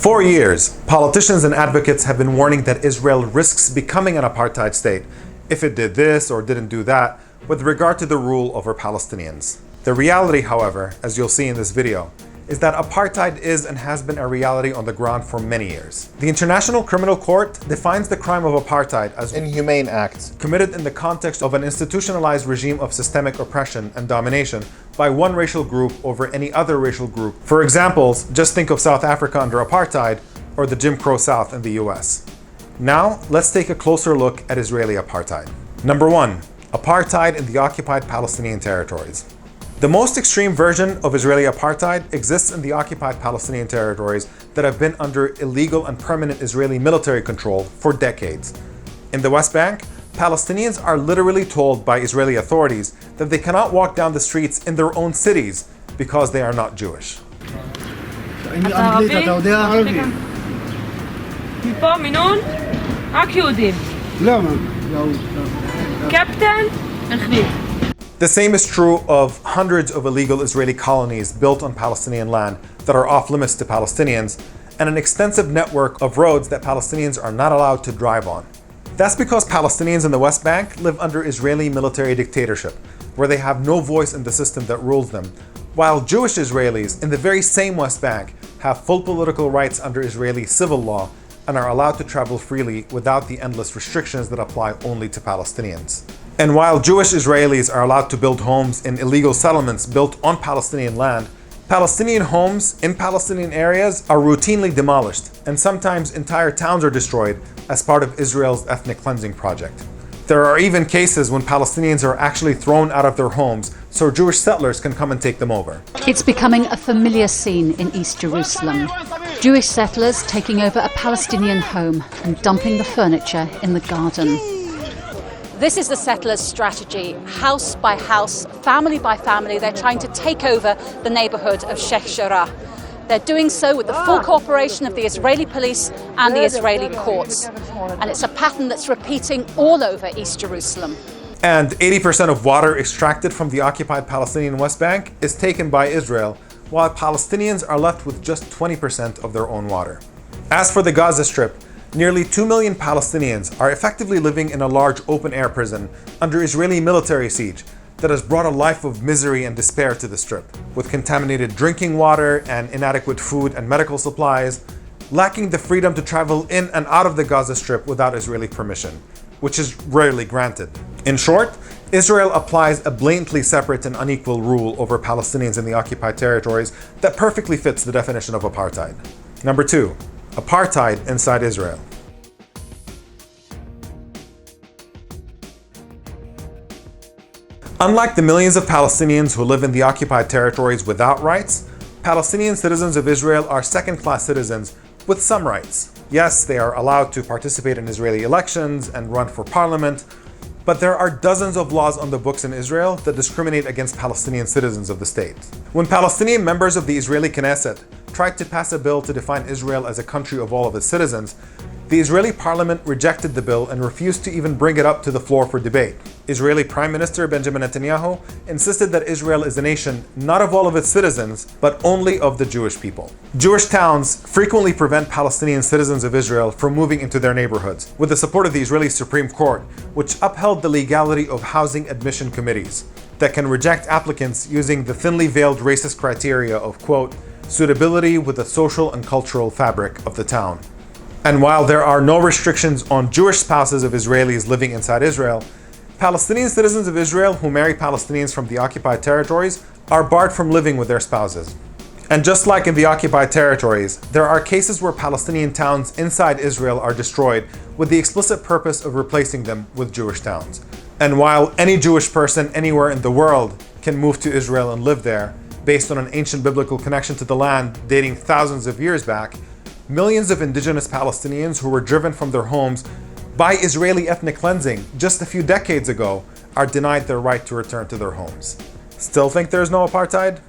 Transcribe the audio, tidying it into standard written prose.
For years, politicians and advocates have been warning that Israel risks becoming an apartheid state if it did this or didn't do that with regard to the rule over Palestinians. The reality, however, as you'll see in this video, is that apartheid is and has been a reality on the ground for many years. The International Criminal Court defines the crime of apartheid as inhumane acts committed in the context of an institutionalized regime of systemic oppression and domination by one racial group over any other racial group. For examples, just think of South Africa under apartheid or the Jim Crow South in the US. Now, let's take a closer look at Israeli apartheid. Number 1. Apartheid in the occupied Palestinian territories. The most extreme version of Israeli apartheid exists in the occupied Palestinian territories that have been under illegal and permanent Israeli military control for decades. In the West Bank, Palestinians are literally told by Israeli authorities that they cannot walk down the streets in their own cities because they are not Jewish. The same is true of hundreds of illegal Israeli colonies built on Palestinian land that are off limits to Palestinians, and an extensive network of roads that Palestinians are not allowed to drive on. That's because Palestinians in the West Bank live under Israeli military dictatorship, where they have no voice in the system that rules them, while Jewish Israelis in the very same West Bank have full political rights under Israeli civil law and are allowed to travel freely without the endless restrictions that apply only to Palestinians. And while Jewish Israelis are allowed to build homes in illegal settlements built on Palestinian land, Palestinian homes in Palestinian areas are routinely demolished, and sometimes entire towns are destroyed as part of Israel's ethnic cleansing project. There are even cases when Palestinians are actually thrown out of their homes so Jewish settlers can come and take them over. It's becoming a familiar scene in East Jerusalem. Jewish settlers taking over a Palestinian home and dumping the furniture in the garden. This is the settlers' strategy. House by house, family by family, they're trying to take over the neighborhood of Sheikh Jarrah. They're doing so with the full cooperation of the Israeli police and the Israeli courts. And it's a pattern that's repeating all over East Jerusalem. And 80% of water extracted from the occupied Palestinian West Bank is taken by Israel, while Palestinians are left with just 20% of their own water. As for the Gaza Strip, nearly 2 million Palestinians are effectively living in a large open-air prison under Israeli military siege that has brought a life of misery and despair to the Strip, with contaminated drinking water and inadequate food and medical supplies, lacking the freedom to travel in and out of the Gaza Strip without Israeli permission, which is rarely granted. In short, Israel applies a blatantly separate and unequal rule over Palestinians in the occupied territories that perfectly fits the definition of apartheid. Number 2. Apartheid inside Israel. Unlike the millions of Palestinians who live in the occupied territories without rights, Palestinian citizens of Israel are second-class citizens with some rights. Yes, they are allowed to participate in Israeli elections and run for parliament, but there are dozens of laws on the books in Israel that discriminate against Palestinian citizens of the state. When Palestinian members of the Israeli Knesset tried to pass a bill to define Israel as a country of all of its citizens, the Israeli parliament rejected the bill and refused to even bring it up to the floor for debate. Israeli Prime Minister Benjamin Netanyahu insisted that Israel is a nation not of all of its citizens, but only of the Jewish people. Jewish towns frequently prevent Palestinian citizens of Israel from moving into their neighborhoods, with the support of the Israeli Supreme Court, which upheld the legality of housing admission committees that can reject applicants using the thinly veiled racist criteria of, quote, suitability with the social and cultural fabric of the town. And while there are no restrictions on Jewish spouses of Israelis living inside Israel, Palestinian citizens of Israel who marry Palestinians from the occupied territories are barred from living with their spouses. And just like in the occupied territories, there are cases where Palestinian towns inside Israel are destroyed with the explicit purpose of replacing them with Jewish towns. And while any Jewish person anywhere in the world can move to Israel and live there, based on an ancient biblical connection to the land dating thousands of years back, millions of indigenous Palestinians who were driven from their homes by Israeli ethnic cleansing just a few decades ago are denied their right to return to their homes. Still think there's no apartheid?